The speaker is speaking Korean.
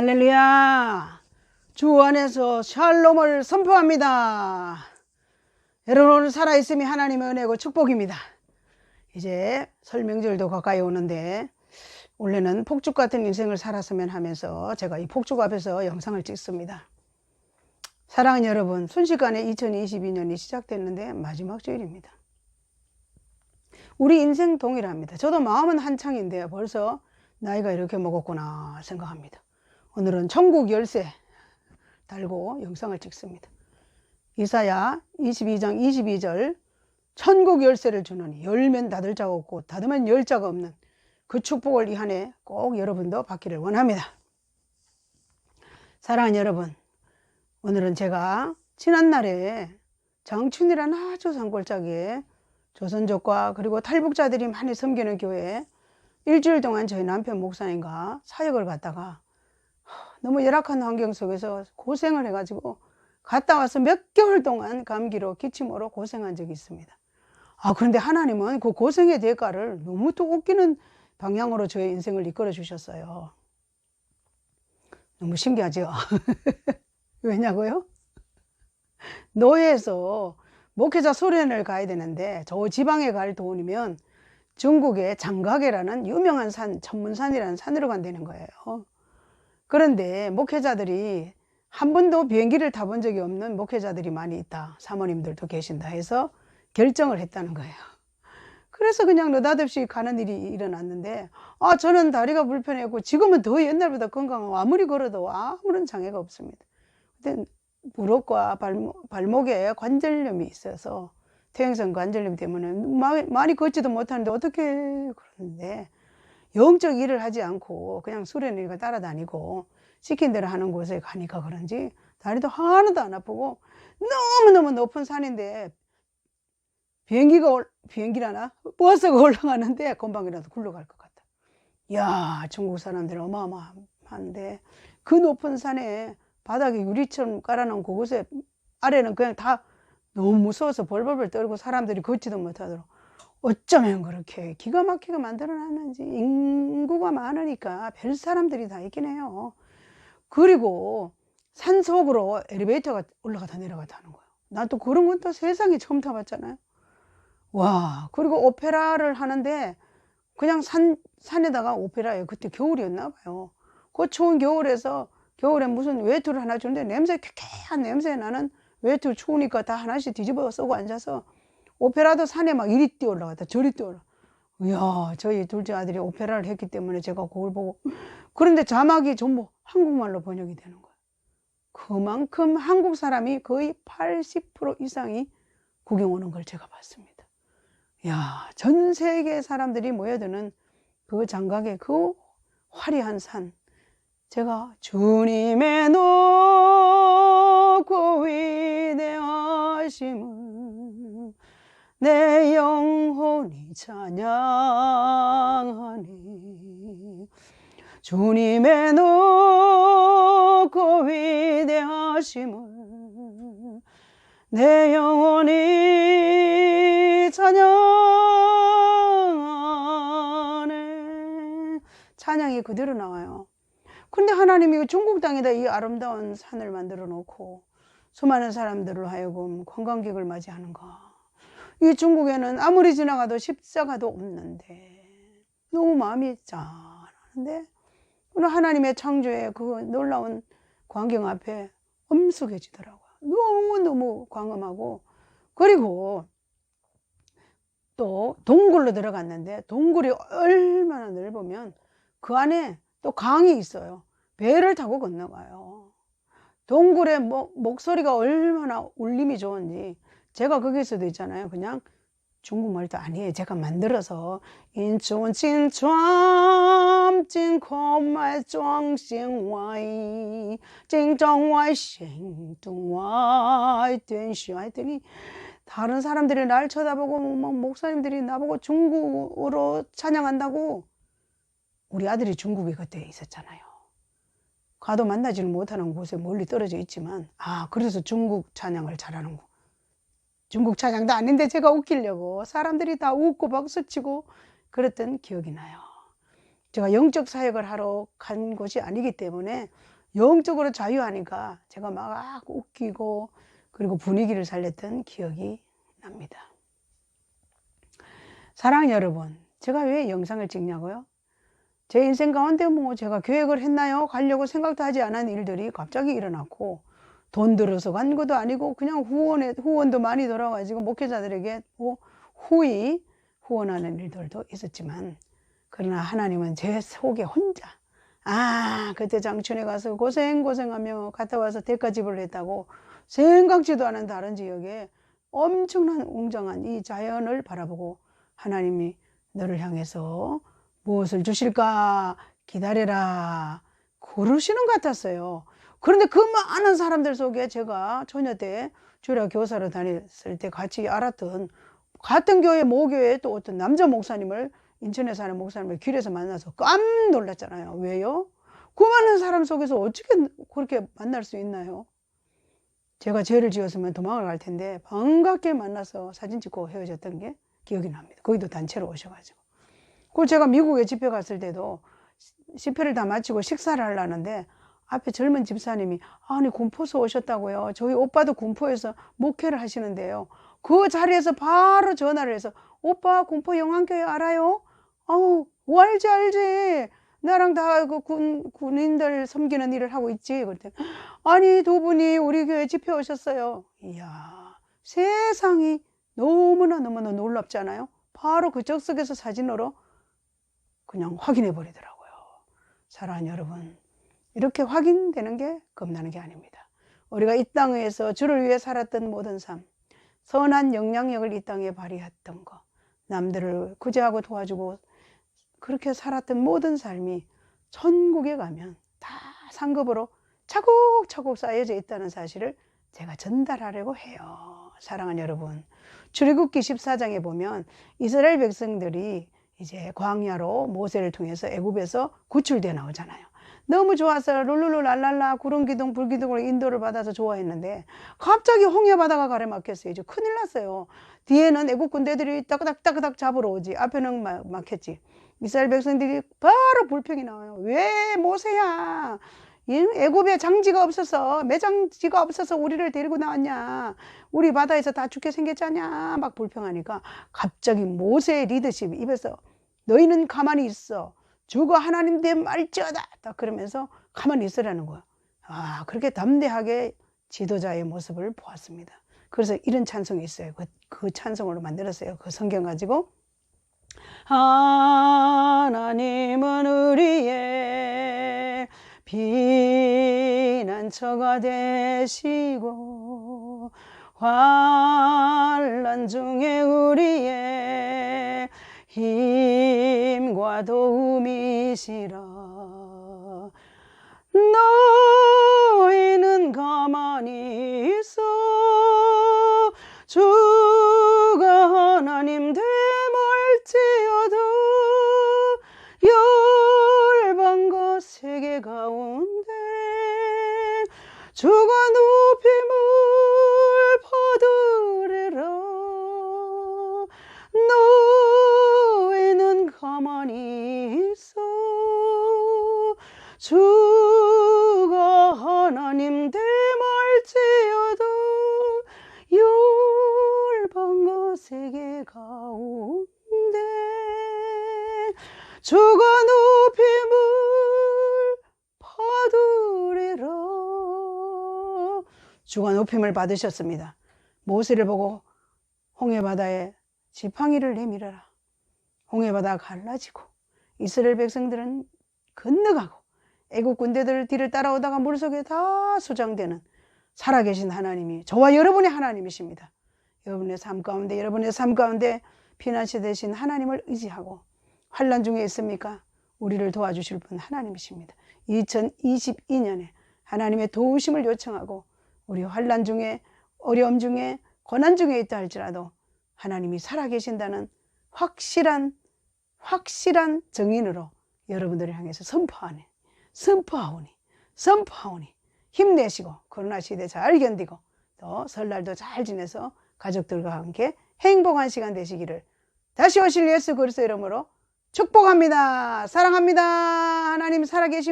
할렐루야. 주 안에서 샬롬을 선포합니다. 여러분, 오늘 살아있음이 하나님의 은혜고 축복입니다. 이제 설 명절도 가까이 오는데 원래는 폭죽 같은 인생을 살았으면 하면서 제가 이 폭죽 앞에서 영상을 찍습니다. 사랑하는 여러분, 순식간에 2022년이 시작됐는데 마지막 주일입니다. 우리 인생 동일합니다. 저도 마음은 한창인데 벌써 나이가 이렇게 먹었구나 생각합니다. 오늘은 천국 열쇠 달고 영상을 찍습니다. 이사야 22장 22절, 천국 열쇠를 주노니 열면 닫을 자가 없고 닫으면 열 자가 없는 그 축복을 이 한 해 꼭 여러분도 받기를 원합니다. 사랑하는 여러분, 오늘은 제가 지난날에 장춘이라는 아주 산골짜기에 조선족과 그리고 탈북자들이 많이 섬기는 교회에 일주일 동안 저희 남편 목사님과 사역을 갔다가 너무 열악한 환경 속에서 고생을 해가지고 갔다 와서 몇 개월 동안 감기로 기침으로 고생한 적이 있습니다. 그런데 하나님은 그 고생의 대가를 너무 또 웃기는 방향으로 저의 인생을 이끌어 주셨어요. 너무 신기하죠? 왜냐고요? 노예에서 목회자 수련을 가야 되는데 저 지방에 갈 돈이면 중국의 장가계라는 유명한 산, 천문산이라는 산으로 간다는 거예요. 그런데 목회자들이 한 번도 비행기를 타본 적이 없는 목회자들이 많이 있다, 사모님들도 계신다 해서 결정을 했다는 거예요. 그래서 그냥 느닷없이 가는 일이 일어났는데 저는 다리가 불편했고 지금은 더 옛날보다 건강하고 아무리 걸어도 아무런 장애가 없습니다. 근데 무릎과 발목에 관절염이 있어서 퇴행성 관절염 때문에 많이 걷지도 못하는데 어떻게 그러는데 영적 일을 하지 않고 그냥 수련회가 따라다니고 시킨 대로 하는 곳에 가니까 그런지 다리도 하나도 안 아프고 너무너무 높은 산인데 비행기라나 버스가 올라가는데 금방이라도 굴러갈 것 같다. 이야, 중국 사람들 어마어마한데 그 높은 산에 바닥에 유리처럼 깔아놓은 그곳에 아래는 그냥 다 너무 무서워서 벌벌벌 떨고 사람들이 걷지도 못하도록 어쩌면 그렇게 기가 막히게 만들어놨는지. 인구가 많으니까 별 사람들이 다 있긴 해요. 그리고 산속으로 엘리베이터가 올라가다 내려가다 하는 거예요. 난 또 그런 건 또 세상에 처음 타봤잖아요. 와, 그리고 오페라를 하는데 그냥 산에다가 오페라예요. 그때 겨울이었나 봐요. 그 추운 겨울에 무슨 외투를 하나 주는데 쾌쾌한 냄새 나는 외투, 추우니까 다 하나씩 뒤집어 쓰고 앉아서 오페라도 산에 막 이리 뛰어 올라갔다 저리 뛰어 올라갔다. 이야, 저희 둘째 아들이 오페라를 했기 때문에 제가 그걸 보고, 그런데 자막이 전부 한국말로 번역이 되는 거예요. 그만큼 한국 사람이 거의 80% 이상이 구경 오는 걸 제가 봤습니다. 이야, 전 세계 사람들이 모여드는 그 장각의 그 화려한 산, 제가 주님의 높고 위대하심을 내 영혼이 찬양하니, 주님의 높고 위대하심을 내 영혼이 찬양하네. 찬양이 그대로 나와요. 근데 하나님이 중국 땅에다 이 아름다운 산을 만들어 놓고 수많은 사람들로 하여금 관광객을 맞이하는가. 이 중국에는 아무리 지나가도 십자가도 없는데 너무 마음이 짠한데 오늘 하나님의 창조의 그 놀라운 광경 앞에 엄숙해지더라고요. 너무너무 광범하고, 그리고 또 동굴로 들어갔는데 동굴이 얼마나 넓으면 그 안에 또 강이 있어요. 배를 타고 건너가요. 동굴의 목소리가 얼마나 울림이 좋은지. 제가 거기서도 있잖아요. 그냥 중국말도 아니에요. 제가 만들어서 인춘진추암진코말 쫑싱와이 징정와이 싱둥와이 된시 했더니 다른 사람들이 날 쳐다보고 목사님들이 나보고 중국어로 찬양한다고. 우리 아들이 중국에 그때 있었잖아요. 가도 만나지는 못하는 곳에 멀리 떨어져 있지만 그래서 중국 찬양을 잘하는 거. 중국 찬양도 아닌데 제가 웃기려고 사람들이 다 웃고 박수치고 그랬던 기억이 나요. 제가 영적 사역을 하러 간 곳이 아니기 때문에 영적으로 자유하니까 제가 막 웃기고 그리고 분위기를 살렸던 기억이 납니다. 사랑하는 여러분, 제가 왜 영상을 찍냐고요? 제 인생 가운데 뭐 제가 계획을 했나요? 가려고 생각도 하지 않은 일들이 갑자기 일어났고, 돈 들어서 간 것도 아니고 그냥 후원도 많이 들어가지고 목회자들에게 후히 후원하는 일들도 있었지만, 그러나 하나님은 제 속에 혼자 그때 장춘에 가서 고생하며 갔다 와서 대가집을 했다고 생각지도 않은 다른 지역에 엄청난 웅장한 이 자연을 바라보고 하나님이 너를 향해서 무엇을 주실까 기다려라 그러시는 것 같았어요. 그런데 그 많은 사람들 속에 제가 초녀 때 주일학 교사로 다녔을 때 같이 알았던 같은 교회 모교회 또 어떤 남자 목사님을 인천에 사는 목사님을 길에서 만나서 깜 놀랐잖아요. 왜요? 그 많은 사람 속에서 어떻게 그렇게 만날 수 있나요? 제가 죄를 지었으면 도망을 갈 텐데 반갑게 만나서 사진 찍고 헤어졌던 게 기억이 납니다. 거기도 단체로 오셔가지고. 그리고 제가 미국에 집회 갔을 때도 집회를 다 마치고 식사를 하려는데 앞에 젊은 집사님이 아니 군포에서 오셨다고요. 저희 오빠도 군포에서 목회를 하시는데요. 그 자리에서 바로 전화를 해서 오빠 군포 영안교회 알아요? 알지. 나랑 다 그 군인들 섬기는 일을 하고 있지. 그랬더니 아니 두 분이 우리 교회 집회 오셨어요. 이야, 세상이 너무나 놀랍잖아요. 바로 그 적석에서 사진으로 그냥 확인해 버리더라고요. 사랑하는 여러분, 이렇게 확인되는 게 겁나는 게 아닙니다. 우리가 이 땅에서 주를 위해 살았던 모든 삶, 선한 영향력을 이 땅에 발휘했던 거, 남들을 구제하고 도와주고 그렇게 살았던 모든 삶이 천국에 가면 다 상급으로 차곡차곡 쌓여져 있다는 사실을 제가 전달하려고 해요. 사랑하는 여러분, 출애굽기 14장에 보면 이스라엘 백성들이 이제 광야로 모세를 통해서 애굽에서 구출되어 나오잖아요. 너무 좋아서 룰루루 랄랄라 구름기둥 불기둥으로 인도를 받아서 좋아했는데 갑자기 홍해바다가 가래막혔어요. 이제 큰일 났어요. 뒤에는 애국 군대들이 따그닥 잡으러 오지, 앞에는 막혔지. 이스라엘 백성들이 바로 불평이 나와요. 왜 모세야, 애굽에 장지가 없어서 매장지가 없어서 우리를 데리고 나왔냐, 우리 바다에서 다 죽게 생겼잖냐, 막 불평하니까 갑자기 모세의 리더십 입에서 너희는 가만히 있어, 주가 하나님 된 말지어다, 딱 그러면서 가만히 있으라는 거야. 그렇게 담대하게 지도자의 모습을 보았습니다. 그래서 이런 찬송이 있어요. 그 찬송으로 만들었어요. 그 성경 가지고 하나님은 우리의 피난처가 되시고 환난 중에 우리의 힘과 도움이시라. 너희는 가만히 있어 주가 하나님 됨을지어다. 열방과 세계 가운데 주가 높임을 받으리라. 너희는 가만히 있어 주가 하나님 됨을지어다. 열방과 세계 가운데 주가 높임을 받으리라. 주가 높임을 받으셨습니다. 모세를 보고 홍해바다에 지팡이를 내밀어라. 홍해바다가 갈라지고 이스라엘 백성들은 건너가고 애국 군대들 뒤를 따라오다가 물속에 다 수장되는 살아계신 하나님이 저와 여러분의 하나님이십니다. 여러분의 삶 가운데 피난처 되신 하나님을 의지하고 환난 중에 있습니까? 우리를 도와주실 분 하나님이십니다. 2022년에 하나님의 도우심을 요청하고 우리 환난 중에, 어려움 중에, 고난 중에 있다 할지라도 하나님이 살아계신다는 확실한 증인으로 여러분들을 향해서 선포하오니 힘내시고 코로나 시대 잘 견디고 또 설날도 잘 지내서 가족들과 함께 행복한 시간 되시기를 다시 오실 예수 그리스도의 이름으로 축복합니다. 사랑합니다. 하나님 살아계십니다.